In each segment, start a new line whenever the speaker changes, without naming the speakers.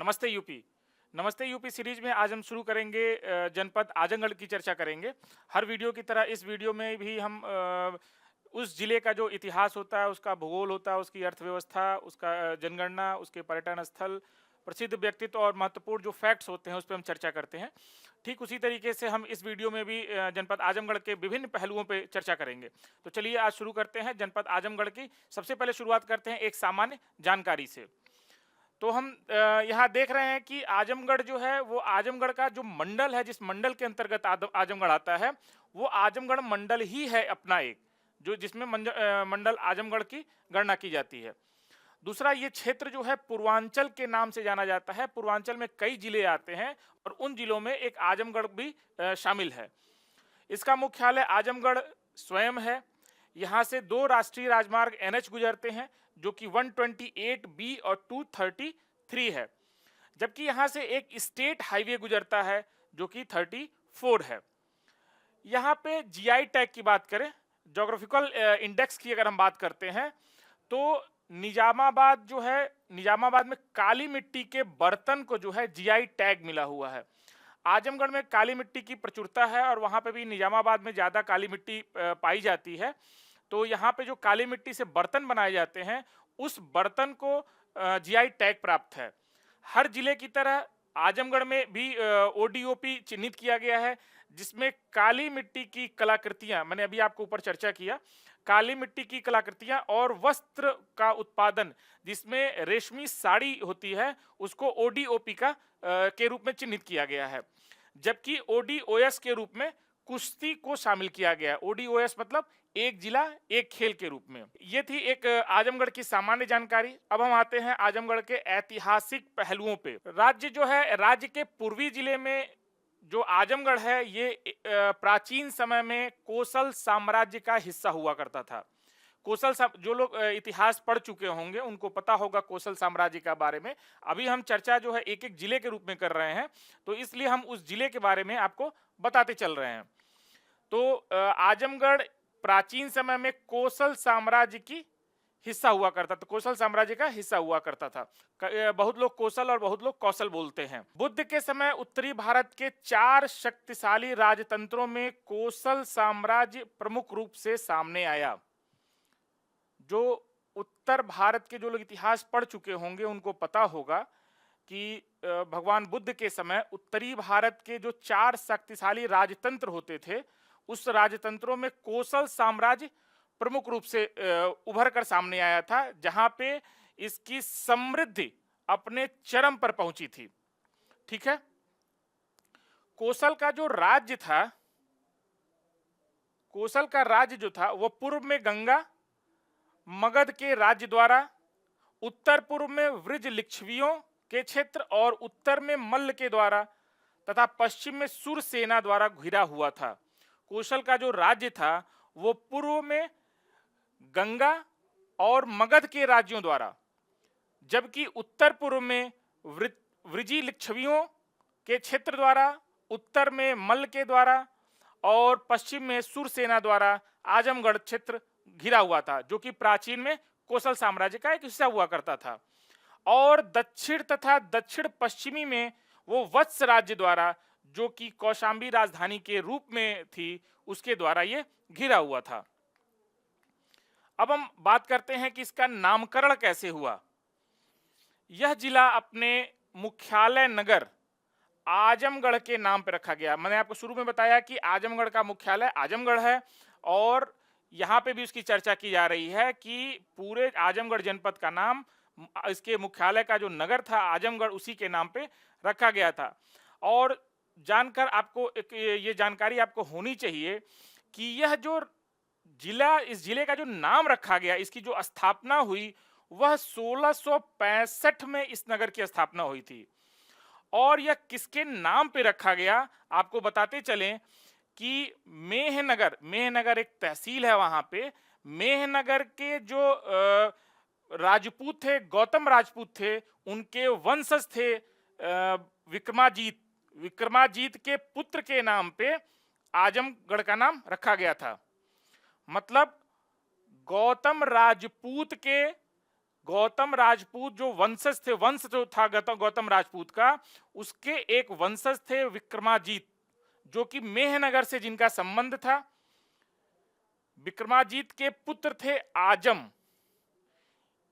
नमस्ते यूपी। नमस्ते UP series में आज हम शुरू करेंगे जनपद आजमगढ़ की चर्चा करेंगे। हर वीडियो की तरह इस वीडियो में भी हम उस जिले का जो इतिहास होता है, उसका भूगोल होता है, उसकी अर्थव्यवस्था, उसका जनगणना, उसके पर्यटन स्थल, प्रसिद्ध व्यक्तित्व और महत्वपूर्ण जो फैक्ट्स होते हैं उस पर हम चर्चा करते हैं। ठीक उसी तरीके से हम इस वीडियो में भी जनपद आजमगढ़ के विभिन्न पहलुओं पे चर्चा करेंगे। तो चलिए आज शुरू करते हैं जनपद आजमगढ़ की। सबसे पहले शुरुआत करते हैं एक सामान्य जानकारी से। तो हम यहाँ देख रहे हैं कि आजमगढ़ जो है वो आजमगढ़ का जो मंडल है, जिस मंडल के अंतर्गत आजमगढ़ आता है, वो आजमगढ़ मंडल ही है अपना एक, जो जिसमें मंडल आजमगढ़ की गणना की जाती है। दूसरा, ये क्षेत्र जो है पूर्वांचल के नाम से जाना जाता है। पूर्वांचल में कई जिले आते हैं और उन जिलों में एक आजमगढ़ भी शामिल है। इसका मुख्यालय आजमगढ़ स्वयं है। यहाँ से दो राष्ट्रीय राजमार्ग NH गुजरते हैं, जो कि 128B और 233 है, जबकि यहाँ से एक स्टेट हाईवे गुजरता है जो कि 34 है। यहाँ पे GI टैग की बात करें, जोग्राफिकल इंडेक्स की अगर हम बात करते हैं, तो निजामाबाद जो है, निजामाबाद में काली मिट्टी के बर्तन को जो है GI टैग मिला हुआ है। आजमगढ़ में काली मिट्टी की प्रचुरता है और वहाँ पे भी निजामाबाद में ज़्यादा काली मिट्टी पाई जाती है। तो यहाँ पे जो काली मिट्टी से बर्तन बनाए जाते हैं, उस बर्तन को GI टैग प्राप्त है। हर जिले की तरह आजमगढ़ में भी ODOP चिन्हित किया गया है, जिसमें काली मिट्टी की कलाकृतियां, मैंने अभी आपको ऊपर चर्चा किया, काली मिट्टी की कलाकृतियां और वस्त्र का उत्पादन, जिसमें रेशमी साड़ी होती है, उसको ODOP का के रूप में चिन्हित किया गया है। जबकि ODOS के रूप में कुश्ती को शामिल किया गया है। ODOS मतलब एक जिला एक खेल के रूप में। ये थी एक आजमगढ़ की सामान्य जानकारी। अब हम आते हैं आजमगढ़ के ऐतिहासिक पहलुओं पे। राज्य जो है, राज्य के पूर्वी जिले में जो आजमगढ़ है, ये प्राचीन समय में कोसल साम्राज्य का हिस्सा हुआ करता था। जो लोग इतिहास पढ़ चुके होंगे उनको पता होगा कोसल साम्राज्य के बारे में। अभी हम चर्चा जो है एक एक जिले के रूप में कर रहे हैं, तो इसलिए हम उस जिले के बारे में आपको बताते चल रहे हैं। तो आजमगढ़ प्राचीन समय में कोसल साम्राज्य की हिस्सा हुआ करता था, कोसल साम्राज्य का हिस्सा हुआ करता था। बहुत लोग कोसल और बहुत लोग कौशल बोलते हैं। बुद्ध के समय उत्तरी भारत के 4 शक्तिशाली राजतंत्रों में कोसल साम्राज्य प्रमुख रूप से सामने आया। जो उत्तर भारत के जो लोग इतिहास पढ़ चुके होंगे उनको पता होगा कि भगवान बुद्ध के समय उत्तरी भारत के जो 4 शक्तिशाली राजतंत्र होते थे, उस राजतंत्रों में कोसल साम्राज्य प्रमुख रूप से उभर कर सामने आया था, जहां पे इसकी समृद्धि अपने चरम पर पहुंची थी। ठीक है। कोसल का जो राज्य था, कोसल का राज्य जो था वो पूर्व में गंगा मगध के राज्य द्वारा, उत्तर पूर्व में वृज लिच्छवियों के क्षेत्र और उत्तर में मल्ल के द्वारा तथा पश्चिम में सुर सेना द्वारा घिरा हुआ था। कोसल का जो राज्य था वो पूर्व में गंगा और मगध के राज्यों द्वारा, जबकि उत्तर पूर्व में वृजी लिच्छवियों के क्षेत्र द्वारा, उत्तर में मल्ल के द्वारा और पश्चिम में सुर सेना द्वारा आजमगढ़ क्षेत्र घिरा हुआ था, जो कि प्राचीन में कोसल साम्राज्य का एक हिस्सा हुआ करता था। और दक्षिण तथा दक्षिण पश्चिमी में वो वत्स राज्य द्वारा, जो कि कौशांबी राजधानी के रूप में थी, उसके द्वारा ये घिरा हुआ था। अब हम बात करते हैं कि इसका नामकरण कैसे हुआ। यह जिला अपने मुख्यालय नगर आजमगढ़ के नाम पर रखा गया। मैंने आपको शुरू में बताया कि आजमगढ़ का मुख्यालय आजमगढ़ है और यहाँ पे भी उसकी चर्चा की जा रही है कि पूरे आजमगढ़ जनपद का नाम, इसके मुख्यालय का जो नगर था आजमगढ़, उसी के नाम पे रखा गया था। और जानकर आपको ये जानकारी आपको होनी चाहिए कि यह जो जिला, इस जिले का जो नाम रखा गया, इसकी जो स्थापना हुई वह 1665 में इस नगर की स्थापना हुई थी। और यह किसके नाम पे रखा गया आपको बताते चलें कि मेहनगर एक तहसील है, वहां पे मेहनगर के जो राजपूत थे, गौतम राजपूत थे, उनके वंशज थे विक्रमाजीत के पुत्र के नाम पे आजमगढ़ का नाम रखा गया था। मतलब गौतम राजपूत जो वंशज थे, वंश जो था गौतम राजपूत का, उसके एक वंशज थे विक्रमाजीत, जो कि मेहनगर से जिनका संबंध था। विक्रमाजीत के पुत्र थे आजम।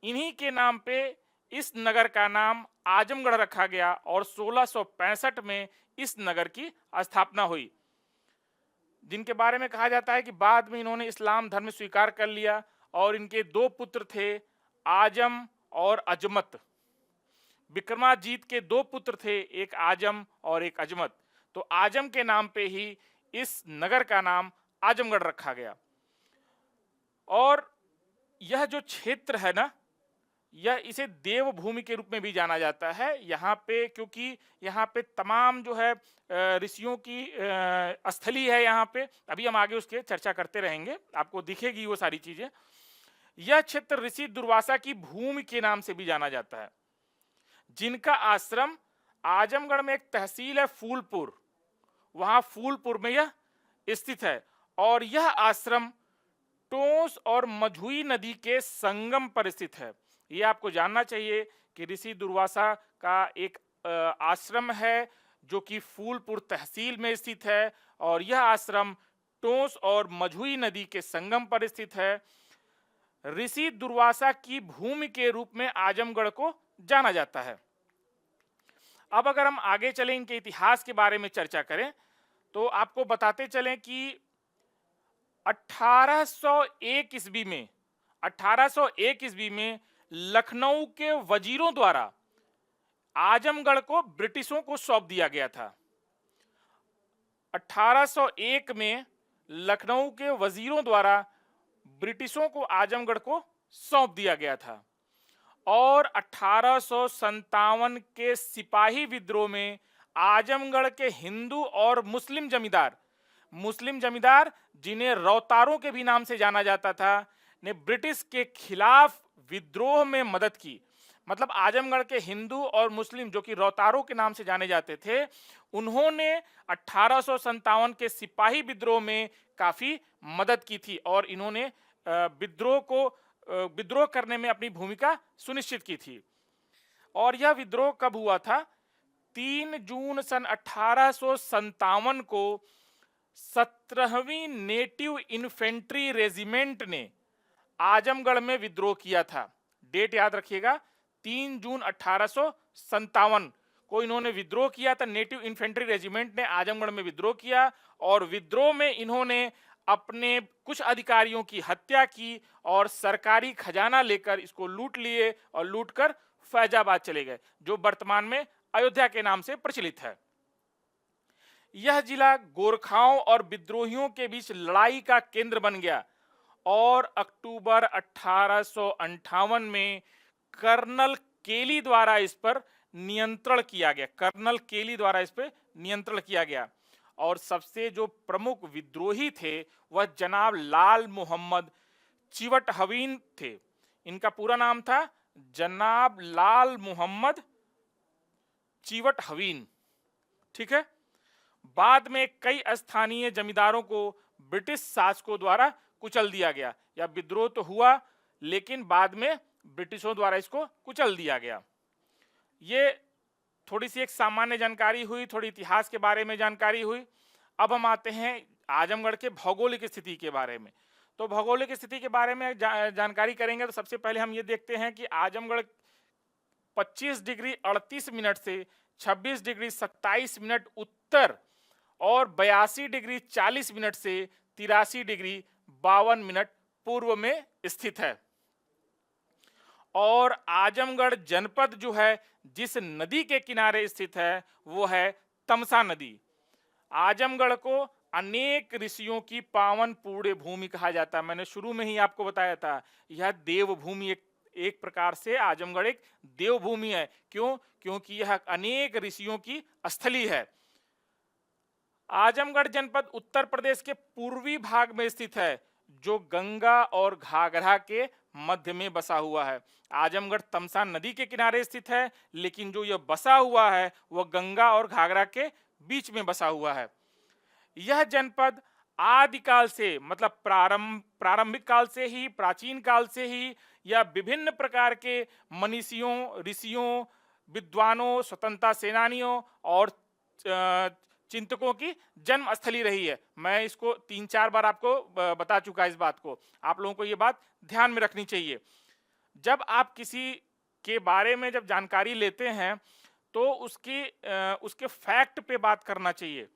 इन्हीं के नाम पे इस नगर का नाम आजमगढ़ रखा गया और 1665 में इस नगर की स्थापना हुई, जिनके बारे में कहा जाता है कि बाद में इन्होंने इस्लाम धर्म स्वीकार कर लिया और इनके दो पुत्र थे, आजम और अजमत। विक्रमाजीत के दो पुत्र थे, एक आजम और एक अजमत। तो आजम के नाम पे ही इस नगर का नाम आजमगढ़ रखा गया। और यह जो क्षेत्र है ना, यह इसे देवभूमि के रूप में भी जाना जाता है। यहाँ पे क्योंकि यहाँ पे तमाम जो है ऋषियों की स्थली है। यहाँ पे अभी हम आगे उसके चर्चा करते रहेंगे, आपको दिखेगी वो सारी चीजें। यह क्षेत्र ऋषि दुर्वासा की भूमि के नाम से भी जाना जाता है, जिनका आश्रम आजमगढ़ में एक तहसील है फूलपुर, वहां फूलपुर में यह स्थित है। और यह आश्रम टोंस और मझुई नदी के संगम पर स्थित है। ये आपको जानना चाहिए कि ऋषि दुर्वासा का एक आश्रम है जो कि फूलपुर तहसील में स्थित है, और यह आश्रम टोंस और मझुई नदी के संगम पर स्थित है। ऋषि दुर्वासा की भूमि के रूप में आजमगढ़ को जाना जाता है। अब अगर हम आगे चलें, इनके इतिहास के बारे में चर्चा करें, तो आपको बताते चलें कि 1801 ईस्वी में लखनऊ के वजीरों द्वारा आजमगढ़ को ब्रिटिशों को सौंप दिया गया था। 1801 में लखनऊ के वजीरों द्वारा ब्रिटिशों को आजमगढ़ को सौंप दिया गया था। और 1857 के सिपाही विद्रोह में आजमगढ़ के हिंदू और मुस्लिम जमींदार जिन्हें रौतारों के भी नाम से जाना जाता था, ने ब्रिटिश के खिलाफ विद्रोह में मदद की। मतलब आजमगढ़ के हिंदू और मुस्लिम जो कि रौतारों के नाम से जाने जाते थे, उन्होंने 1857 के सिपाही विद्रोह में काफी मदद की थी और इन्होंने विद्रोह करने में अपनी भूमिका सुनिश्चित की थी। और यह विद्रोह कब हुआ था? 3 जून सन 1857 को 17वीं नेटिव इन्फेंट्री रेजिमेंट ने आजमगढ़ में विद्रोह किया था। डेट याद रखिएगा, 3 जून 1857 को इन्होंने विद्रोह किया था। नेटिव इन्फेंट्री रेजिमेंट ने आजमगढ़ में विद्रोह किया और विद्रोह में इन्होंने अपने कुछ अधिकारियों की हत्या की और सरकारी खजाना लेकर इसको लूट लिए और लूटकर फैजाबाद चले गए, जो वर्तमान में अयोध्या के नाम से प्रचलित है। यह जिला गोरखाओं और विद्रोहियों के बीच लड़ाई का केंद्र बन गया और अक्टूबर 1858 में कर्नल केली द्वारा इस पर नियंत्रण किया गया। और सबसे जो प्रमुख विद्रोही थे वह जनाब लाल मोहम्मद चिवटहवीन थे। इनका पूरा नाम था जनाब लाल मोहम्मद चिवटहवीन। ठीक है। बाद में कई स्थानीय जमींदारों को ब्रिटिश शासकों द्वारा कुचल दिया गया। या विद्रोह तो हुआ लेकिन बाद में ब्रिटिशों द्वारा इसको कुचल दिया गया। ये थोड़ी सी एक सामान्य जानकारी हुई, थोड़ी इतिहास के बारे में जानकारी हुई। अब हम आते हैं आजमगढ़ के भौगोलिक स्थिति के बारे में। तो भौगोलिक स्थिति के बारे में जानकारी करेंगे तो सबसे पहले हम ये देखते हैं कि आजमगढ़ 25 डिग्री 38 मिनट से 26 डिग्री 27 मिनट उत्तर और 82 डिग्री 40 मिनट से 83 डिग्री 52 मिनट पूर्व में स्थित है। और आजमगढ़ जनपद जो है जिस नदी के किनारे स्थित है वो है तमसा नदी। आजमगढ़ को अनेक ऋषियों की पावन पुण्य भूमि कहा जाता है। मैंने शुरू में ही आपको बताया था, यह देवभूमि एक प्रकार से आजमगढ़ एक देवभूमि है। क्यों? क्योंकि यह अनेक ऋषियों की स्थली है। आजमगढ़ जनपद उत्तर प्रदेश के पूर्वी भाग में स्थित है, जो गंगा और घाघरा के मध्य में बसा हुआ है। आजमगढ़ तमसा नदी के किनारे स्थित है, लेकिन जो यह बसा हुआ है वह गंगा और घाघरा के बीच में बसा हुआ है। यह जनपद आदिकाल से, मतलब प्रारंभिक काल से ही, प्राचीन काल से ही, या विभिन्न प्रकार के मनीषियों, ऋषियों, विद्वानों, स्वतंत्रता सेनानियों और चिंतकों की जन्म स्थली रही है। मैं इसको 3-4 बार आपको बता चुका इस बात को। आप लोगों को ये बात ध्यान में रखनी चाहिए। जब आप किसी के बारे में जब जानकारी लेते हैं तो उसके फैक्ट पे बात करना चाहिए।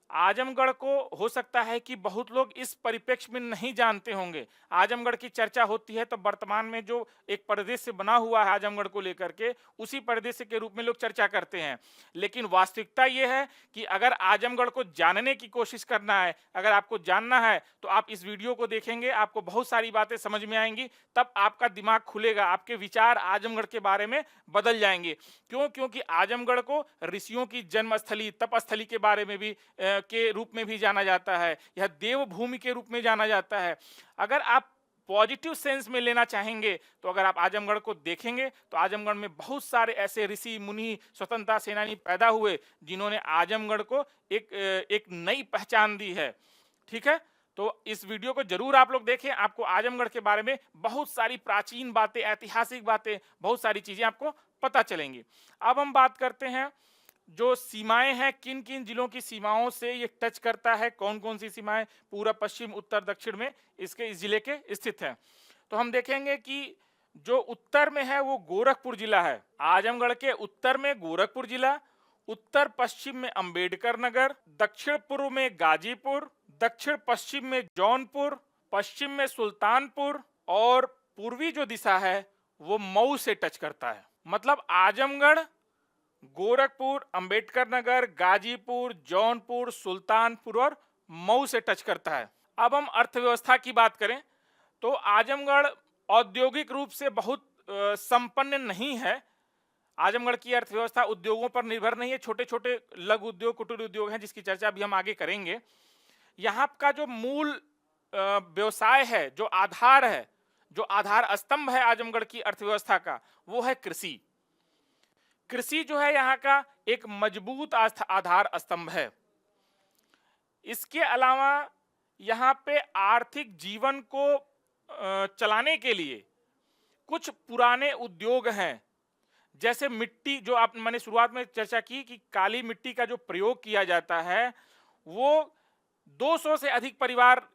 आजमगढ़ को हो सकता है कि बहुत लोग इस परिप्रेक्ष्य में नहीं जानते होंगे। आजमगढ़ की चर्चा होती है तो वर्तमान में जो एक परिदृश्य बना हुआ है आजमगढ़ को लेकर के, उसी परिदृश्य के रूप में लोग चर्चा करते हैं। लेकिन वास्तविकता यह है कि अगर आजमगढ़ को जानने की कोशिश करना है, अगर आपको जानना है, तो आप इस वीडियो को देखेंगे, आपको बहुत सारी बातें समझ में आएंगी, तब आपका दिमाग खुलेगा, आपके विचार आजमगढ़ के बारे में बदल जाएंगे। क्यों? क्योंकि आजमगढ़ को ऋषियों की जन्मस्थली, तपस्थली के बारे में भी के रूप में भी जाना जाता है, यह देवभूमि के रूप में जाना जाता है। अगर आप पॉजिटिव सेंस में लेना चाहेंगे तो अगर आप आजमगढ़ को देखेंगे तो आजमगढ़ में बहुत सारे ऐसे ऋषि मुनि, स्वतंत्रता सेनानी पैदा हुए जिन्होंने आजमगढ़ को एक नई पहचान दी है। ठीक है, तो इस वीडियो को जरूर आप लोग देखें। आपको आजमगढ़ के बारे में बहुत सारी प्राचीन बातें, ऐतिहासिक बातें, बहुत सारी चीजें आपको पता चलेंगी। अब हम बात करते हैं जो सीमाएं हैं, किन किन जिलों की सीमाओं से ये टच करता है, कौन कौन सी सीमाएं पूरब, पश्चिम, उत्तर, दक्षिण में इस जिले के स्थित हैं। तो हम देखेंगे कि जो उत्तर में है वो गोरखपुर जिला है। आजमगढ़ के उत्तर में गोरखपुर जिला, उत्तर पश्चिम में अंबेडकर नगर, दक्षिण पूर्व में गाजीपुर, दक्षिण पश्चिम में जौनपुर, पश्चिम में सुल्तानपुर, और पूर्वी जो दिशा है वो मऊ से टच करता है। मतलब आजमगढ़ गोरखपुर, अंबेडकर नगर, गाजीपुर, जौनपुर, सुल्तानपुर और मऊ से टच करता है। अब हम अर्थव्यवस्था की बात करें तो आजमगढ़ औद्योगिक रूप से बहुत संपन्न नहीं है। आजमगढ़ की अर्थव्यवस्था उद्योगों पर निर्भर नहीं है। छोटे छोटे लघु उद्योग, कुटीर उद्योग हैं जिसकी चर्चा भी हम आगे करेंगे। यहाँ का जो मूल व्यवसाय है, जो आधार है, जो आधार स्तंभ है आजमगढ़ की अर्थव्यवस्था का, वो है कृषि। कृषि जो है यहाँ का एक मजबूत आधार स्तंभ है। इसके अलावा यहाँ पे आर्थिक जीवन को चलाने के लिए कुछ पुराने उद्योग हैं, जैसे मिट्टी, जो मैंने शुरुआत में चर्चा की कि काली मिट्टी का जो प्रयोग किया जाता है, वो 200 से अधिक परिवार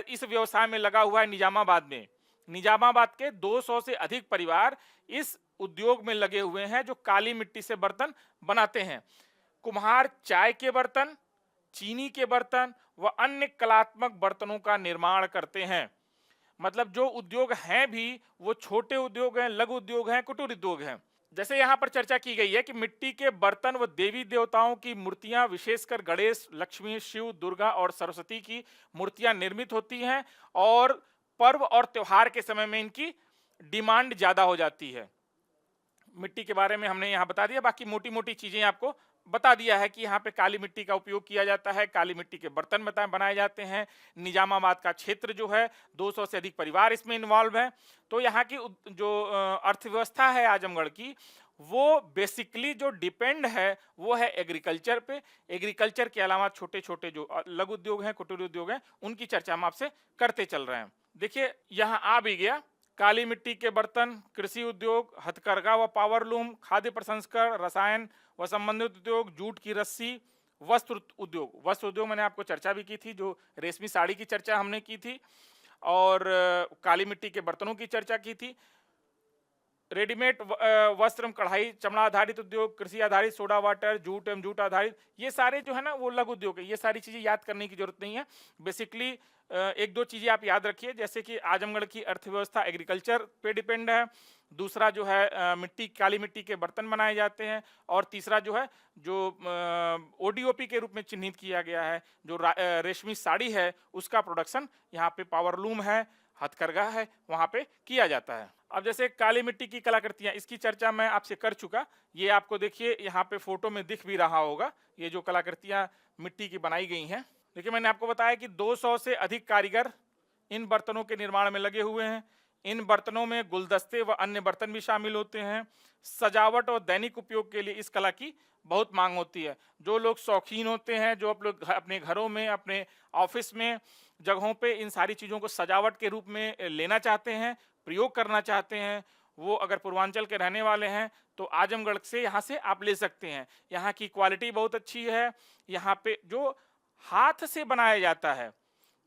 इस व्यवसाय में लगा हुआ है। निजामाबाद में, निजामाबाद के 200 से अधिक परिवार इस उद्योग में लगे हुए हैं जो काली मिट्टी से बर्तन बनाते हैं। कुम्हार चाय के बर्तन, चीनी के बर्तन व अन्य कलात्मक बर्तनों का निर्माण करते हैं। मतलब जो उद्योग हैं भी वो छोटे उद्योग हैं, लघु उद्योग हैं, कुटीर उद्योग हैं। जैसे यहाँ पर चर्चा की गई है कि मिट्टी के बर्तन व देवी देवताओं की मूर्तियां, विशेषकर गणेश, लक्ष्मी, शिव, दुर्गा और सरस्वती की मूर्तियां निर्मित होती हैं और पर्व और त्योहार के समय में इनकी डिमांड ज्यादा हो जाती है। मिट्टी के बारे में हमने यहाँ बता दिया, बाकी मोटी मोटी चीजें आपको बता दिया है कि यहाँ पे काली मिट्टी का उपयोग किया जाता है, काली मिट्टी के बर्तन बनाए जाते हैं। निजामाबाद का क्षेत्र जो है, 200 से अधिक परिवार इसमें इन्वॉल्व हैं। तो यहाँ की जो अर्थव्यवस्था है आजमगढ़ की, वो बेसिकली जो डिपेंड है वो है एग्रीकल्चर पे। एग्रीकल्चर के अलावा छोटे छोटे जो लघु उद्योग हैं, कुटीर उद्योग हैं, उनकी चर्चा हम आपसे करते चल रहे हैं। देखिए यहाँ आ भी गया काली मिट्टी के बर्तन, कृषि उद्योग, हथकरघा व पावरलूम, खाद्य प्रसंस्करण, रसायन व संबंधित उद्योग, जूट की रस्सी, वस्त्र उद्योग। वस्त्र उद्योग मैंने आपको चर्चा भी की थी, जो रेशमी साड़ी की चर्चा हमने की थी, और काली मिट्टी के बर्तनों की चर्चा की थी। रेडीमेड वस्त्र, कढ़ाई, चमड़ा आधारित उद्योग, कृषि आधारित सोडा वाटर, जूट एवं जूट आधारित, ये सारे जो है ना वो लघु उद्योग है। ये सारी चीजें याद करने की जरूरत नहीं है। बेसिकली एक दो चीजें आप याद रखिए, जैसे कि आजमगढ़ की अर्थव्यवस्था एग्रीकल्चर पे डिपेंड है, दूसरा जो है मिट्टी, काली मिट्टी के बर्तन बनाए जाते हैं, और तीसरा जो है जो ओडीओपी के रूप में चिन्हित किया गया है, जो रेशमी साड़ी है उसका प्रोडक्शन यहाँ पे पावरलूम है, हथकरघा है, वहाँ पे किया जाता है। अब जैसे काली मिट्टी की कलाकृतियां, इसकी चर्चा मैं आपसे कर चुका। ये आपको देखिए यहाँ पे फोटो में दिख भी रहा होगा, ये जो कलाकृतियां मिट्टी की बनाई गई हैं। देखिए मैंने आपको बताया कि 200 से अधिक कारीगर इन बर्तनों के निर्माण में लगे हुए हैं। इन बर्तनों में गुलदस्ते व अन्य बर्तन भी शामिल होते हैं। सजावट और दैनिक उपयोग के लिए इस कला की बहुत मांग होती है। जो लोग शौकीन होते हैं, जो आप लोग अपने घरों में, अपने ऑफिस में, जगहों पे इन सारी चीज़ों को सजावट के रूप में लेना चाहते हैं, प्रयोग करना चाहते हैं, वो अगर पूर्वांचल के रहने वाले हैं तो आजमगढ़ से यहाँ से आप ले सकते हैं। यहाँ की क्वालिटी बहुत अच्छी है। यहाँ पे जो हाथ से बनाया जाता है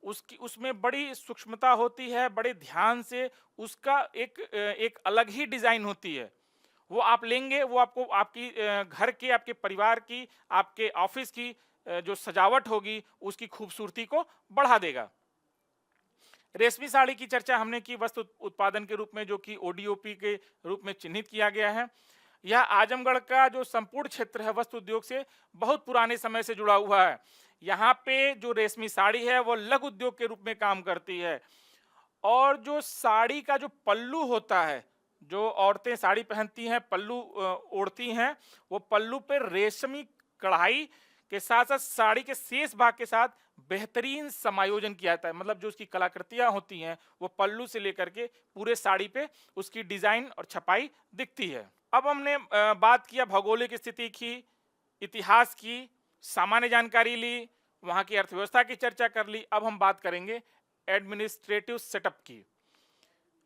उसकी उसमें बड़ी सूक्ष्मता होती है, बड़े ध्यान से उसका एक अलग ही डिजाइन होती है। वो आप लेंगे, वो आपको आपकी घर के, आपके परिवार की, आपके ऑफिस की जो सजावट होगी उसकी खूबसूरती को बढ़ा देगा। रेशमी साड़ी की चर्चा हमने की वस्त्र उत्पादन के रूप में, जो कि ओडीओपी के रूप में चिन्हित किया गया है। यह आजमगढ़ का जो संपूर्ण क्षेत्र है वस्त्र उद्योग से बहुत पुराने समय से जुड़ा हुआ है। यहाँ पे जो रेशमी साड़ी है वो लघु उद्योग के रूप में काम करती है। और जो साड़ी का जो पल्लू होता है, जो औरतें साड़ी पहनती हैं, पल्लू ओढ़ती हैं, वो पल्लू पे रेशमी कढ़ाई के साथ साथ साड़ी के शेष भाग के साथ बेहतरीन समायोजन किया जाता है। मतलब जो उसकी कलाकृतियां होती हैं वो पल्लू से लेकर के पूरे साड़ी पे उसकी डिजाइन और छपाई दिखती है। अब हमने बात किया भौगोलिक स्थिति की, इतिहास की, सामान्य जानकारी ली, वहां की अर्थव्यवस्था की चर्चा कर ली। अब हम बात करेंगे एडमिनिस्ट्रेटिव सेटअप की।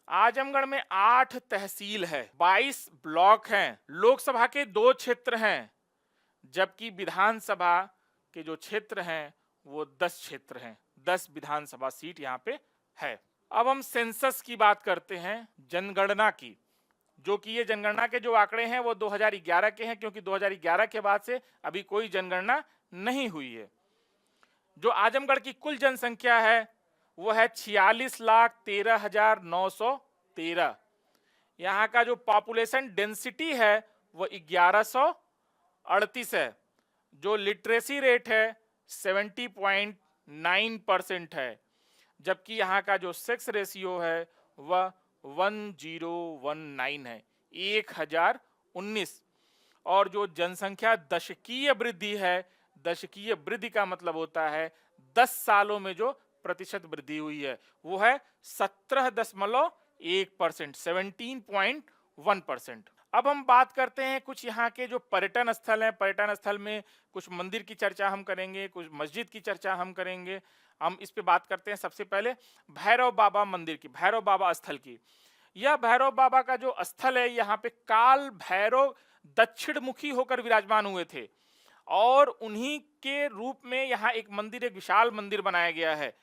आजमगढ़ में 8 तहसील है, 22 ब्लॉक हैं, लोकसभा के 2 क्षेत्र हैं, जबकि विधानसभा के जो क्षेत्र हैं वो 10 क्षेत्र हैं। 10 विधानसभा सीट यहाँ पे है। अब हम सेंसस की बात करते हैं, जनगणना की, जो कि ये जनगणना के जो आंकड़े हैं वो 2011 के हैं, क्योंकि 2011 के बाद से अभी कोई जनगणना नहीं हुई है। जो आजमगढ़ की कुल जनसंख्या है वो है 46,13,913। यहाँ का जो पॉपुलेशन डेंसिटी है वो 1138 है। जो लिटरेसी रेट है 70.9% है, जबकि यहाँ का जो सेक्स रेशियो है वह 1019 है, 1019। और जो जनसंख्या दशकीय वृद्धि है, दशकीय वृद्धि का मतलब होता है 10 सालों में जो प्रतिशत वृद्धि हुई है, वो है 17.1%, 17.1%। अब हम बात करते हैं कुछ यहाँ के जो पर्यटन स्थल हैं। पर्यटन स्थल में कुछ मंदिर की चर्चा हम करेंगे, कुछ मस्जिद की चर्चा हम करेंगे। हम इस पे बात करते हैं सबसे पहले भैरव बाबा मंदिर की, भैरव बाबा स्थल की। यह भैरव बाबा का जो स्थल है, यहाँ पे काल भैरव दक्षिण मुखी होकर विराजमान हुए थे और उन्हीं के रूप में यहाँ एक मंदिर, एक विशाल मंदिर बनाया गया है।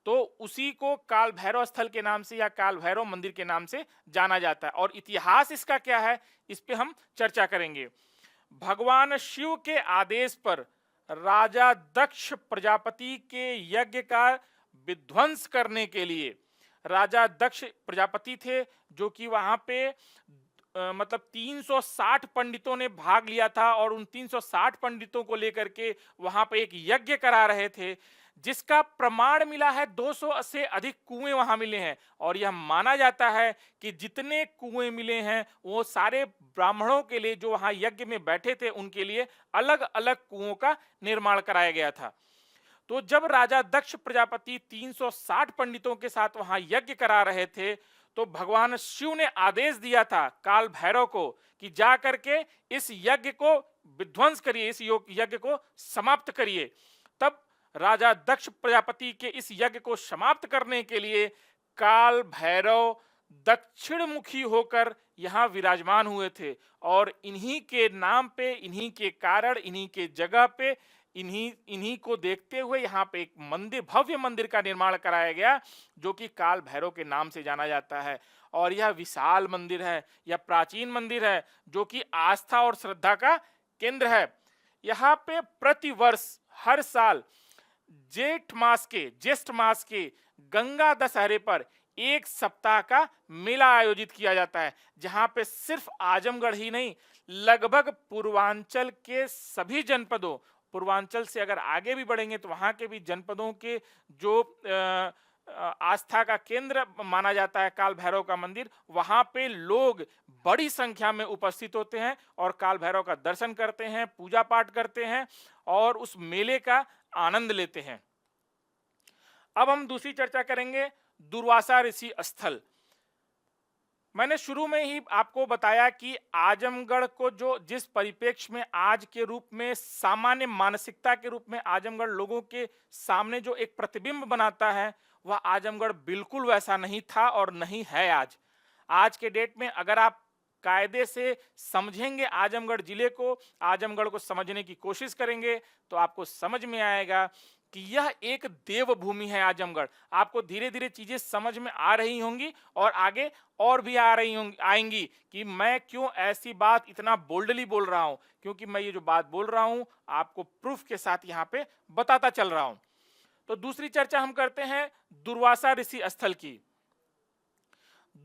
तो उसी को काल भैरव स्थल के नाम से या काल भैरव मंदिर के नाम से जाना जाता है। और इतिहास इसका क्या है, इस पे हम चर्चा करेंगे। भगवान शिव के आदेश पर राजा दक्ष प्रजापति के यज्ञ का विध्वंस करने के लिए, राजा दक्ष प्रजापति थे जो कि वहां पे मतलब 360 पंडितों ने भाग लिया था और उन 360 पंडितों को लेकर के वहां पे एक यज्ञ करा रहे थे, जिसका प्रमाण मिला है 200 से अधिक कुएं वहां मिले हैं। और यह माना जाता है कि जितने कुएं मिले हैं वो सारे ब्राह्मणों के लिए, जो वहां यज्ञ में बैठे थे, उनके लिए अलग अलग कुओं का निर्माण कराया गया था। तो जब राजा दक्ष प्रजापति 360 पंडितों के साथ वहां यज्ञ करा रहे थे, तो भगवान शिव ने आदेश दिया था काल भैरव को कि जा करके इस यज्ञ को विध्वंस करिए, इस यज्ञ को समाप्त करिए। तब राजा दक्ष प्रजापति के इस यज्ञ को समाप्त करने के लिए काल भैरव दक्षिण मुखी होकर यहाँ विराजमान हुए थे। और इन्हीं के नाम पे, इन्हीं के कारण, इन्हीं के जगह पे, इन्हीं को देखते हुए यहाँ पे एक मंदिर, भव्य मंदिर का निर्माण कराया गया, जो कि काल भैरव के नाम से जाना जाता है। और यह विशाल मंदिर है, यह प्राचीन मंदिर है, जो कि आस्था और श्रद्धा का केंद्र है। यहाँ पे प्रतिवर्ष हर साल ज्येष्ठ मास के गंगा दशहरे पर 1 सप्ताह का मेला आयोजित किया जाता है, जहां पे सिर्फ आजमगढ़ ही नहीं, लगभग पूर्वांचल के सभी जनपदों, पूर्वांचल से अगर आगे भी बढ़ेंगे तो वहां के भी जनपदों के जो आस्था का केंद्र माना जाता है काल भैरव का मंदिर, वहां पे लोग बड़ी संख्या में उपस्थित होते हैं और काल भैरव का दर्शन करते हैं, पूजा पाठ करते हैं और उस मेले का आनंद लेते हैं। अब हम दूसरी चर्चा करेंगे दुर्वासा ऋषि स्थल। मैंने शुरू में ही आपको बताया कि आजमगढ़ को जो जिस परिप्रेक्ष्य में आज के रूप में सामान्य मानसिकता के रूप में आजमगढ़ लोगों के सामने जो एक प्रतिबिंब बनाता है, वह आजमगढ़ बिल्कुल वैसा नहीं था और नहीं है आज। आज के डेट में अगर आप कायदे से समझेंगे आजमगढ़ जिले को, आजमगढ़ को समझने की कोशिश करेंगे, तो आपको समझ में आएगा कि यह एक देवभूमि है आजमगढ़। आपको धीरे धीरे चीजें समझ में आ रही होंगी और आगे और भी आ रही होंगी आएंगी कि मैं क्यों ऐसी बात इतना बोल्डली बोल रहा हूं, क्योंकि मैं ये जो बात बोल रहा हूं आपको प्रूफ के साथ यहाँ पे बताता चल रहा हूं। तो दूसरी चर्चा हम करते हैं दुर्वासा ऋषि स्थल की।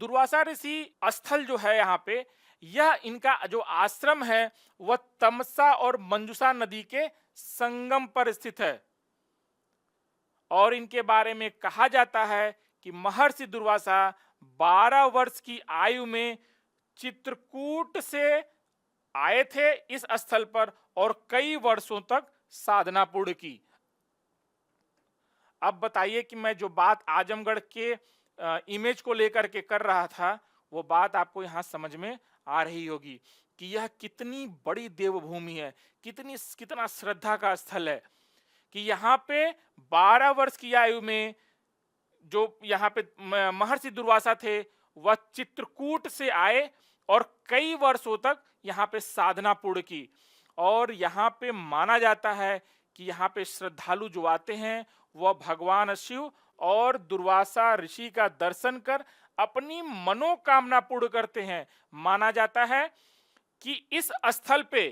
दुर्वासा ऋषि स्थल जो है यहाँ पे, यह इनका जो आश्रम है वह तमसा और मंजूषा नदी के संगम पर स्थित है और इनके बारे में कहा जाता है कि महर्षि दुर्वासा 12 वर्ष की आयु में चित्रकूट से आए थे इस स्थल पर और कई वर्षों तक साधना पूर्ण की। अब बताइए कि मैं जो बात आजमगढ़ के इमेज को लेकर के कर रहा था, वो बात आपको यहां समझ में आ रही होगी कि यह कितनी बड़ी देवभूमि है, कितना श्रद्धा का स्थल है कि यहाँ पे 12 वर्ष की आयु में जो यहाँ पे महर्षि दुर्वासा थे वह चित्रकूट से आए और कई वर्षों तक यहाँ पे साधना पूर्ण की। और यहाँ पे माना जाता है कि यहाँ पे श्रद्धालु जो आते हैं वह भगवान शिव और दुर्वासा ऋषि का दर्शन कर अपनी मनोकामना पूर्ण करते हैं। माना जाता है कि इस स्थल पे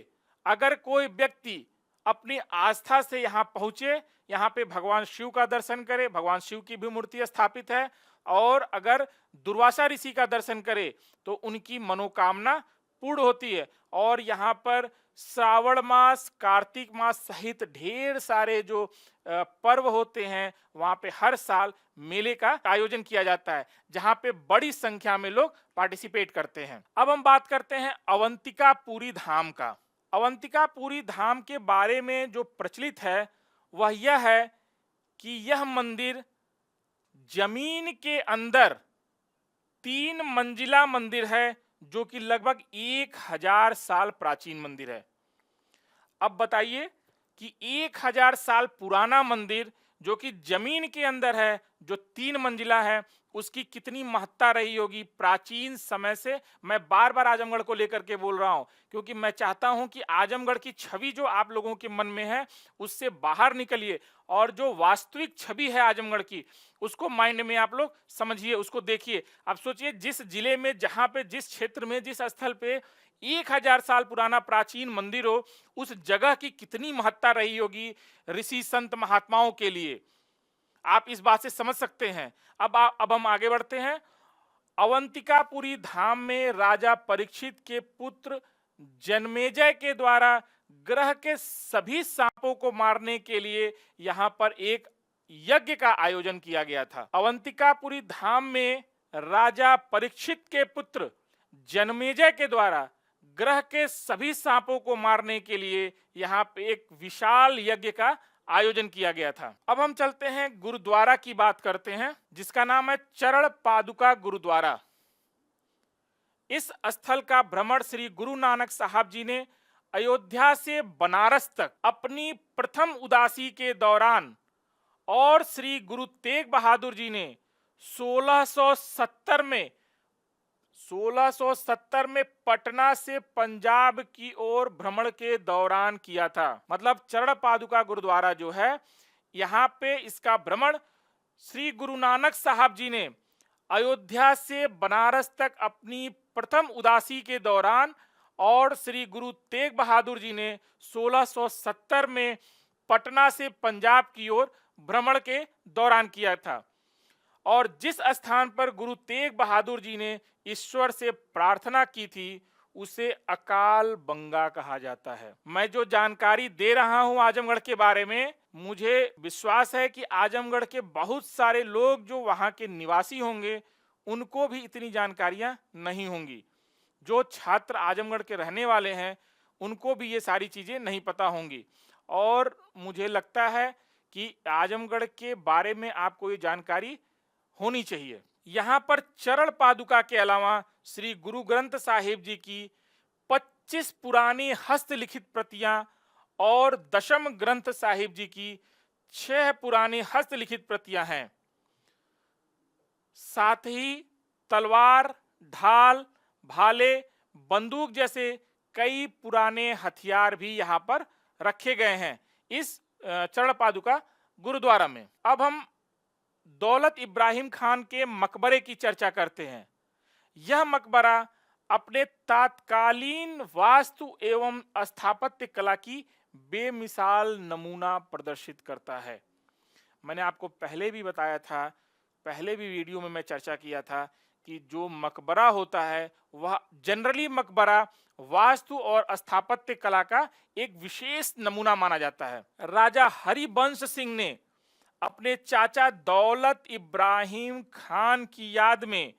अगर कोई व्यक्ति अपनी आस्था से यहाँ पहुंचे, यहाँ पे भगवान शिव का दर्शन करे, भगवान शिव की भी मूर्ति स्थापित है, और अगर दुर्वासा ऋषि का दर्शन करे तो उनकी मनोकामना पूर्ण होती है। और यहाँ पर श्रावण मास, कार्तिक मास सहित ढेर सारे जो पर्व होते हैं, वहाँ पे हर साल मेले का आयोजन किया जाता है, जहाँ पे बड़ी संख्या में लोग पार्टिसिपेट करते हैं। अब हम बात करते हैं अवंतिकापुरी धाम का। अवंतिकापुरी धाम के बारे में जो प्रचलित है वह यह है कि यह मंदिर जमीन के अंदर 3 मंजिला मंदिर है, जो कि लगभग 1000 साल प्राचीन मंदिर है। अब बताइए कि 1000 साल पुराना मंदिर जो कि जमीन के अंदर है, जो 3 मंजिला है, उसकी कितनी महत्ता रही होगी प्राचीन समय से। मैं बार बार आजमगढ़ को लेकर के बोल रहा हूं क्योंकि मैं चाहता हूं कि आजमगढ़ की छवि जो आप लोगों के मन में है उससे बाहर निकलिए और जो वास्तविक छवि है आजमगढ़ की उसको माइंड में आप लोग समझिए, उसको देखिए। आप सोचिए जिस जिले में, जहां पे, जिस क्षेत्र में, जिस स्थल पे 1000 साल पुराना प्राचीन मंदिर हो, उस जगह की कितनी महत्ता रही होगी ऋषि संत महात्माओं के लिए। आप इस बात से समझ सकते हैं। अब हम आगे बढ़ते हैं। अवंतिकापुरी धाम में राजा परीक्षित के पुत्र जन्मेजय के द्वारा ग्रह के सभी सांपों को मारने के लिए यहाँ पर एक यज्ञ का आयोजन किया गया था। अवंतिकापुरी धाम में राजा परीक्षित के पुत्र जन्मेजय के द्वारा ग्रह के सभी सांपों को मारने के लिए यहाँ पे एक विशाल यज्ञ का आयोजन किया गया था। अब हम चलते हैं गुरुद्वारा की बात करते हैं, जिसका नाम है चरण पादुका गुरुद्वारा। इस स्थल का भ्रमण श्री गुरु नानक साहब जी ने अयोध्या से बनारस तक अपनी प्रथम उदासी के दौरान और श्री गुरु तेग बहादुर जी ने 1670 में पटना से पंजाब की ओर भ्रमण के दौरान किया था। मतलब चरण पादुका गुरुद्वारा जो है, यहाँ पे इसका भ्रमण श्री गुरु नानक साहब जी ने अयोध्या से बनारस तक अपनी प्रथम उदासी के दौरान और श्री गुरु तेग बहादुर जी ने 1670 में पटना से पंजाब की ओर भ्रमण के दौरान किया था। और जिस स्थान पर गुरु तेग बहादुर जी ने ईश्वर से प्रार्थना की थी उसे अकाल बंगा कहा जाता है। मैं जो जानकारी दे रहा हूं आजमगढ़ के बारे में, मुझे विश्वास है कि आजमगढ़ के बहुत सारे लोग जो वहां के निवासी होंगे उनको भी इतनी जानकारियां नहीं होंगी। जो छात्र आजमगढ़ के रहने वाले हैं उनको भी ये सारी चीजें नहीं पता होंगी। और मुझे लगता है कि आजमगढ़ के बारे में आपको ये जानकारी होनी चाहिए। यहाँ पर चरण पादुका के अलावा श्री गुरु ग्रंथ साहिब जी की 25 पुरानी हस्तलिखित प्रतियां और दशम ग्रंथ साहिब जी की 6 पुरानी हस्तलिखित प्रतियां हैं। साथ ही तलवार, ढाल, भाले, बंदूक जैसे कई पुराने हथियार भी यहाँ पर रखे गए हैं इस चरण पादुका गुरुद्वारा में। अब हम दौलत इब्राहिम खान के मकबरे की चर्चा करते हैं। यह मकबरा अपने तात्कालीन वास्तु एवं स्थापत्य कला की बेमिसाल नमूना प्रदर्शित करता है। मैंने आपको पहले भी बताया था, पहले भी वीडियो में मैं चर्चा किया था कि जो मकबरा होता है वह जनरली मकबरा वास्तु और स्थापत्य कला का एक विशेष नमूना माना जाता है। राजा हरिवंश सिंह ने अपने चाचा दौलत इब्राहिम खान की याद में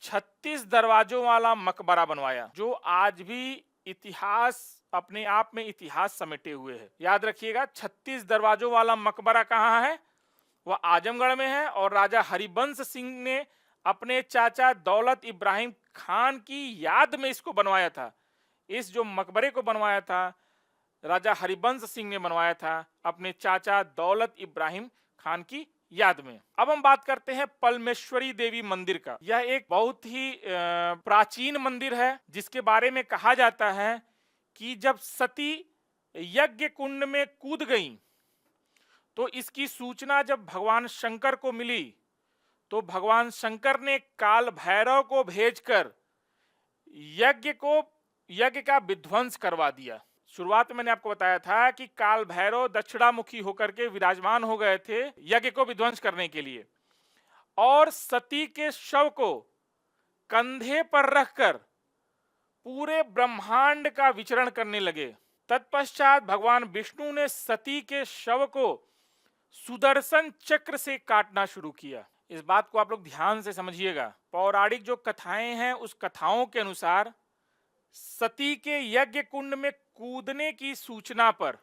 36 दरवाजों वाला मकबरा बनवाया, जो आज भी इतिहास अपने आप में इतिहास समेटे हुए है। याद रखिएगा, 36 दरवाजों वाला मकबरा कहाँ है? वह आजमगढ़ में है और राजा हरिवंश सिंह ने अपने चाचा दौलत इब्राहिम खान की याद में इसको बनवाया था। इस जो मकबरे को बनवाया था राजा हरिवंश सिंह ने बनवाया था अपने चाचा दौलत इब्राहिम खान की याद में। अब हम बात करते हैं पलमेश्वरी देवी मंदिर का। यह एक बहुत ही प्राचीन मंदिर है जिसके बारे में कहा जाता है कि जब सती यज्ञ कुंड में कूद गईं तो इसकी सूचना जब भगवान शंकर को मिली तो भगवान शंकर ने काल भैरव को भेजकर यज्ञ का विध्वंस करवा दिया। शुरुआत में मैंने आपको बताया था कि काल भैरव दक्षिणामुखी होकर के विराजमान हो गए थे यज्ञ को विध्वंस करने के लिए और सती के शव को कंधे पर रखकर पूरे ब्रह्मांड का विचरण करने लगे। तत्पश्चात भगवान विष्णु ने सती के शव को सुदर्शन चक्र से काटना शुरू किया। इस बात को आप लोग ध्यान से समझिएगा। पौराणिक जो कथाएं हैं उस कथाओं के अनुसार सती के यज्ञ कुंड में कूदने की सूचना पर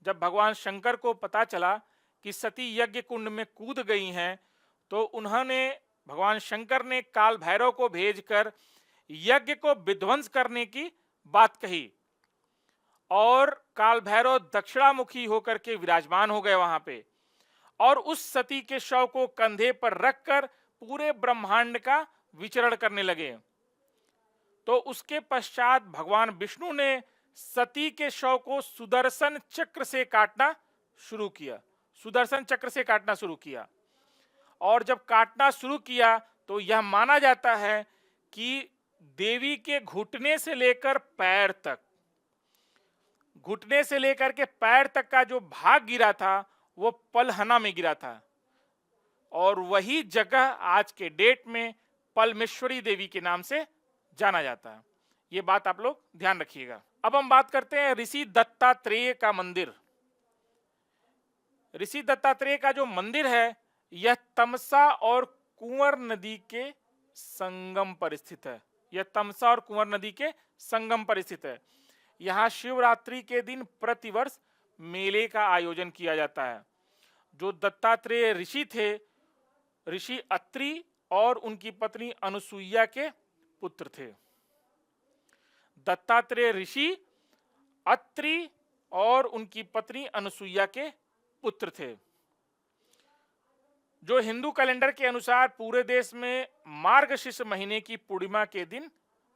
जब भगवान शंकर को पता चला कि सती यज्ञ कुंड में कूद गई हैं तो उन्होंने भगवान शंकर ने काल भैरव को भेजकर यज्ञ को विध्वंस करने की बात कही और काल भैरव दक्षिणामुखी होकर के विराजमान हो गए वहां पे और उस सती के शव को कंधे पर रखकर पूरे ब्रह्मांड का विचरण करने लगे। तो उसके पश्चात भगवान विष्णु ने सती के शव को सुदर्शन चक्र से काटना शुरू किया। सुदर्शन चक्र से काटना शुरू किया और जब काटना शुरू किया तो यह माना जाता है कि देवी के घुटने से लेकर पैर तक, घुटने से लेकर के पैर तक का जो भाग गिरा था वो पलहना में गिरा था और वही जगह आज के डेट में पलमेश्वरी देवी के नाम से जाना जाता है। ये बात आप लोग ध्यान रखिएगा। अब हम बात करते हैं ऋषि दत्तात्रेय का मंदिर। ऋषि दत्तात्रेय का जो मंदिर है यह तमसा और कुंवर नदी के संगम पर स्थित है। यह तमसा और कुंवर नदी के संगम पर स्थित है। यहाँ शिवरात्रि के दिन प्रतिवर्ष मेले का आयोजन किया जाता है। जो दत्तात्रेय ऋषि थे, ऋषि अत्रि और उनकी पत्नी अनुसुईया के पुत्र थे। दत्तात्रेय ऋषि अत्रि और उनकी पत्नी अनुसुईया के पुत्र थे। जो हिंदू कैलेंडर के अनुसार पूरे देश में मार्गशीर्ष महीने की पूर्णिमा के दिन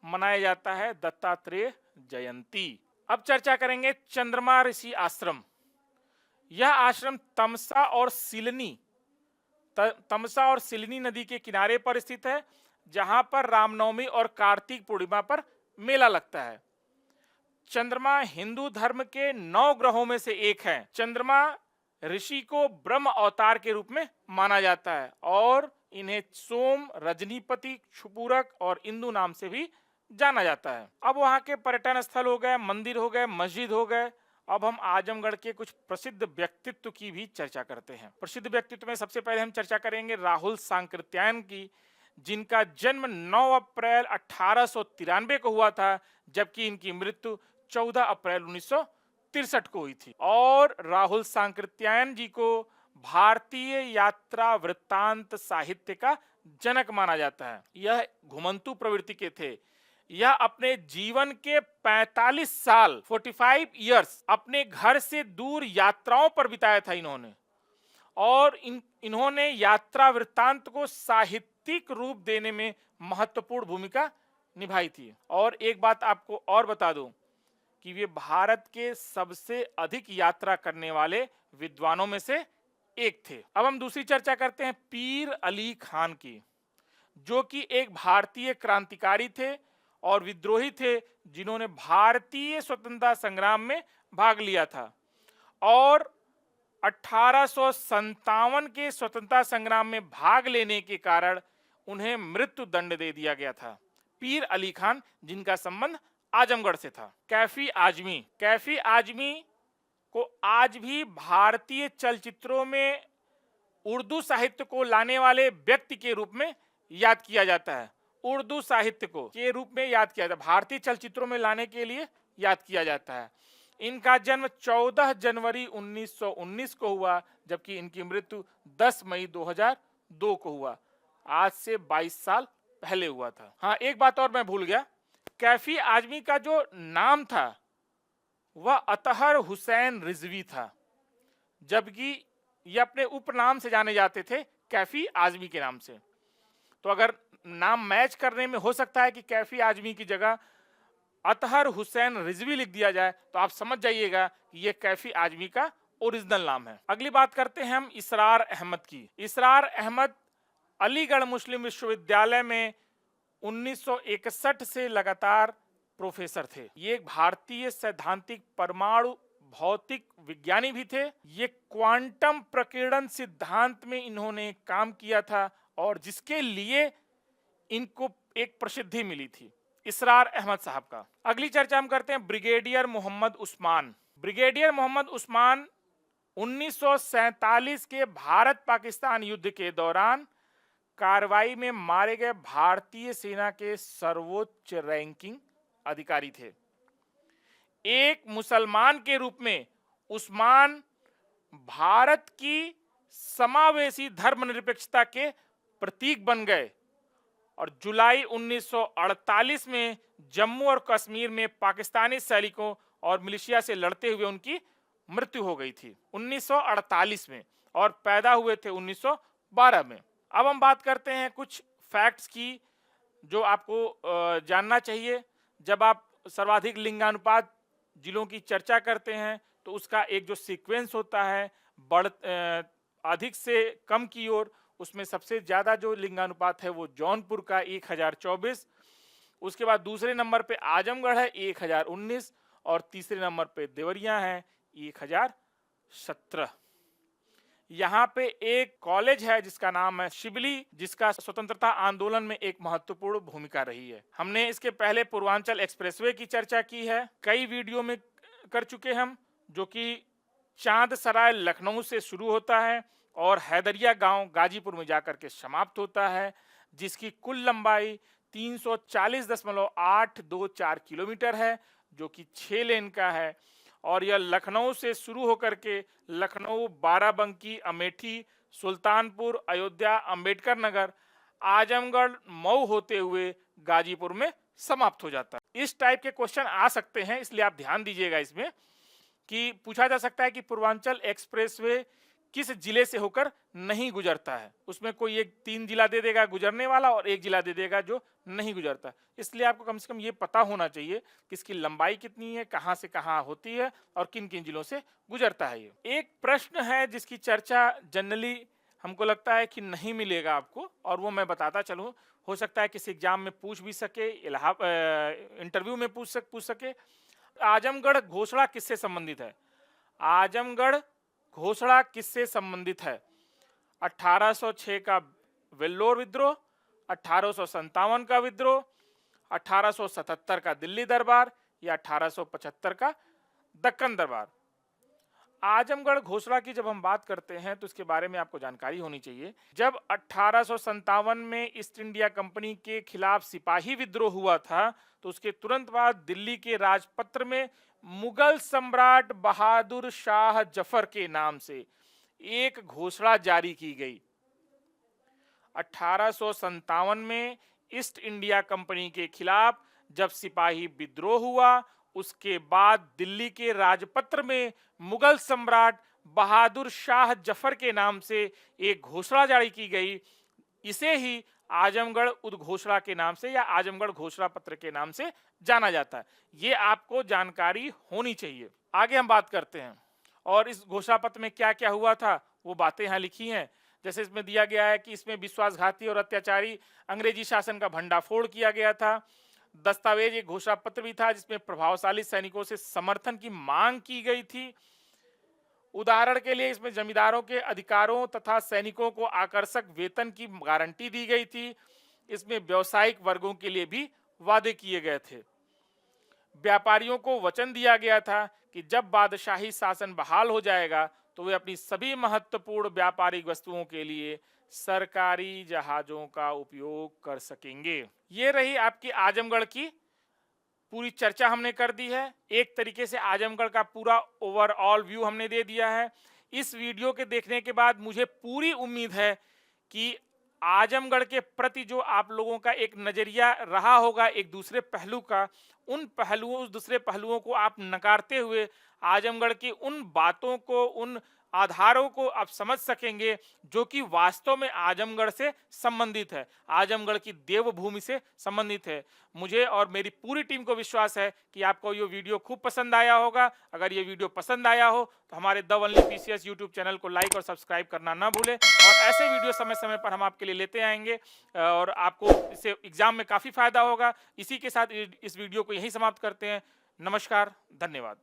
मनाया जाता है दत्तात्रेय जयंती। अब चर्चा करेंगे चंद्रमा ऋषि आश्रम। यह आश्रम तमसा और सिलनी नदी के किनारे पर स्थित है, जहां पर रामनवमी और कार्तिक पूर्णिमा पर मेला लगता है। चंद्रमा हिंदू धर्म के 9 ग्रहों में से एक है। चंद्रमा ऋषि को ब्रह्म अवतार के रूप में माना जाता है और इन्हें सोम, रजनीपति, क्षुपूरक और इंदु नाम से भी जाना जाता है। अब वहाँ के पर्यटन स्थल हो गए, मंदिर हो गए, मस्जिद हो गए। अब हम आजमगढ़ के कुछ प्रसिद्ध व्यक्तित्व की भी चर्चा करते हैं। प्रसिद्ध व्यक्तित्व में सबसे पहले हम चर्चा करेंगे राहुल सांकृत्यायन की, जिनका जन्म 9 अप्रैल 1893 को हुआ था, जबकि इनकी मृत्यु 14 अप्रैल 1963 को हुई थी। और राहुल सांकृत्यायन जी को भारतीय यात्रा वृत्तांत साहित्य का जनक माना जाता है। यह घुमंतु प्रवृत्ति के थे। यह अपने जीवन के 45 साल 45 इयर्स अपने घर से दूर यात्राओं पर बिताया था इन्होंने, और इन्होंने यात्रा वृत्तांत को साहित्यिक रूप देने में महत्वपूर्ण भूमिका निभाई थी। और एक बात आपको और बता दूं कि वे भारत के सबसे अधिक यात्रा करने वाले विद्वानों में से एक थे। अब हम दूसरी चर्चा करते हैं पीर अली खान की, जो कि एक भारतीय क्रांतिकारी थे और विद्रोही थे, जिन्होंने भारतीय स्वतंत्रता संग्राम में भाग लिया था और 1857 के स्वतंत्रता संग्राम में भाग लेने के कारण उन्हें मृत्यु दंड दे दिया गया था। पीर अली खान, जिनका संबंध आजमगढ़ से था। कैफी आजमी को आज भी भारतीय चलचित्रों में उर्दू साहित्य को लाने वाले व्यक्ति के रूप में याद किया जाता है। उर्दू साहित्य को के रूप में याद किया जाता है, भारतीय चलचित्रों में लाने के लिए याद किया जाता है। इनका जन्म 14 जनवरी 1919 को हुआ, जबकि इनकी मृत्यु 10 मई 2002 को हुआ। आज से 22 साल पहले हुआ था। हाँ, एक बात और मैं भूल गया, कैफी आजमी का जो नाम था वह अतहर हुसैन रिजवी था, जबकि ये अपने उपनाम से जाने जाते थे, कैफी आजमी के नाम से। तो अगर नाम मैच करने में हो सकता है कि कैफी आजमी की जगह अतहर हुसैन रिजवी लिख दिया जाए, तो आप समझ जाइएगा कि ये कैफी आजमी का ओरिजिनल नाम है। अगली बात करते हैं हम इसरार अहमद की। इसरार अहमद अलीगढ़ मुस्लिम विश्वविद्यालय में 1961 से लगातार प्रोफेसर थे। ये एक भारतीय सैद्धांतिक परमाणु भौतिक विज्ञानी भी थे। ये क्वांटम प्रकीर्णन सिद्धांत में इन्होंने काम किया था और जिसके लिए इनको एक प्रसिद्धि मिली थी, इसरार अहमद साहब का। अगली चर्चा हम करते हैं ब्रिगेडियर मोहम्मद उस्मान। ब्रिगेडियर मोहम्मद उस्मान 1947 के भारत पाकिस्तान युद्ध के दौरान कार्रवाई में मारे गए भारतीय सेना के सर्वोच्च रैंकिंग अधिकारी थे। एक मुसलमान के रूप में उस्मान भारत की समावेशी धर्मनिरपेक्षता के प्रतीक बन गए और जुलाई 1948 में जम्मू और कश्मीर में पाकिस्तानी सैनिकों और मिलिशिया से लड़ते हुए उनकी मृत्यु हो गई थी 1948 में, और पैदा हुए थे 1912 में। अब हम बात करते हैं कुछ फैक्ट्स की जो आपको जानना चाहिए। जब आप सर्वाधिक लिंगानुपात जिलों की चर्चा करते हैं तो उसका एक जो सीक्वेंस होता है अधिक से कम की ओर, उसमें सबसे ज़्यादा जो लिंगानुपात है वो जौनपुर का 1024, उसके बाद दूसरे नंबर पे आजमगढ़ है 1019 और तीसरे नंबर पे देवरिया है 1017। यहाँ पे एक कॉलेज है जिसका नाम है शिबली, जिसका स्वतंत्रता आंदोलन में एक महत्वपूर्ण भूमिका रही है। हमने इसके पहले पूर्वांचल एक्सप्रेसवे की चर्चा की है, कई वीडियो में कर चुके हम, जो कि चांद सराय लखनऊ से शुरू होता है और हैदरिया गांव गाजीपुर में जाकर के समाप्त होता है, जिसकी कुल लंबाई 340.824 किलोमीटर है, जो कि 6 लेन का है। और यह लखनऊ से शुरू होकर के लखनऊ, बाराबंकी, अमेठी, सुल्तानपुर, अयोध्या, अंबेडकर नगर, आजमगढ़, मऊ होते हुए गाजीपुर में समाप्त हो जाता है। इस टाइप के क्वेश्चन आ सकते हैं, इसलिए आप ध्यान दीजिएगा इसमें कि पूछा जा सकता है कि पूर्वांचल एक्सप्रेसवे किस जिले से होकर नहीं गुजरता है। उसमें कोई एक 3 जिला दे देगा गुजरने वाला और 1 जिला दे देगा जो नहीं गुजरता। इसलिए आपको कम से कम ये पता होना चाहिए कि इसकी लंबाई कितनी है, कहाँ से कहाँ होती है और किन किन जिलों से गुजरता है। ये एक प्रश्न है जिसकी चर्चा जनरली हमको लगता है कि नहीं मिलेगा आपको, और वो मैं बताता चलूँ। हो सकता है किसी एग्जाम में पूछ भी सके, इंटरव्यू में पूछ सके। आजमगढ़ घोषणा किससे संबंधित है? आजमगढ़ घोषणा किससे संबंधित है? 1806 का वेल्लोर विद्रोह, 1857 का विद्रोह, 1877 का दिल्ली दरबार या 1875 का दक्कन दरबार। आजमगढ़ घोषणा की जब हम बात करते हैं तो इसके बारे में आपको जानकारी होनी चाहिए। जब 1857 में ईस्ट इंडिया कंपनी के खिलाफ सिपाही विद्रोह हुआ था तो उसके तुरंत बाद दिल्ली के राजपत्र में मुगल सम्राट बहादुर शाह जफर के नाम से एक घोषणा जारी की गई। 1857 में ईस्ट इंडिया कंपनी के खिलाफ जब सिपाही विद्रोह हुआ, उसके बाद दिल्ली के राजपत्र में मुगल सम्राट बहादुर शाह जफर के नाम से एक घोषणा जारी की गई। इसे ही आजमगढ़ उद्घोषणा के नाम से या आजमगढ़ घोषणा पत्र के नाम से जाना जाता है। ये आपको जानकारी होनी चाहिए। आगे हम बात करते हैं और इस घोषणा पत्र में क्या क्या हुआ था वो बातें यहाँ लिखी हैं। जैसे इसमें दिया गया है कि इसमें विश्वासघाती और अत्याचारी अंग्रेजी शासन का भंडाफोड़ किया गया था। दस्तावेज एक घोषणा पत्र भी था जिसमें प्रभावशाली सैनिकों से समर्थन की मांग की गई थी। उदाहरण के लिए इसमें जमींदारों के अधिकारों तथा सैनिकों को आकर्षक वेतन की गारंटी दी गई थी। इसमें व्यावसायिक वर्गों के लिए भी वादे किए गए थे। व्यापारियों को वचन दिया गया था कि जब बादशाही शासन बहाल हो जाएगा तो वे अपनी सभी महत्वपूर्ण व्यापारिक वस्तुओं के लिए सरकारी जहाजों का उपयोग कर सकेंगे। ये रही आपकी आजमगढ़ की पूरी चर्चा हमने कर दी है। एक तरीके से आजमगढ़ का पूरा ओवरऑल व्यू हमने दे दिया है। इस वीडियो के देखने के बाद मुझे पूरी उम्मीद है कि आजमगढ़ के प्रति जो आप लोगों का एक नजरिया रहा होगा एक दूसरे पहलू का, उन पहलुओं उस दूसरे पहलुओं को आप नकारते हुए आजमगढ़ की उन बातों को, उन आधारों को आप समझ सकेंगे जो कि वास्तव में आजमगढ़ से संबंधित है, आजमगढ़ की देवभूमि से संबंधित है। मुझे और मेरी पूरी टीम को विश्वास है कि आपको ये वीडियो खूब पसंद आया होगा। अगर ये वीडियो पसंद आया हो तो हमारे the only PCS YouTube channel को लाइक और सब्सक्राइब करना ना भूलें। और ऐसे वीडियो समय समय पर हम आपके लिए लेते आएंगे और आपको इससे एग्जाम में काफ़ी फायदा होगा। इसी के साथ इस वीडियो को यहीं समाप्त करते हैं। नमस्कार, धन्यवाद।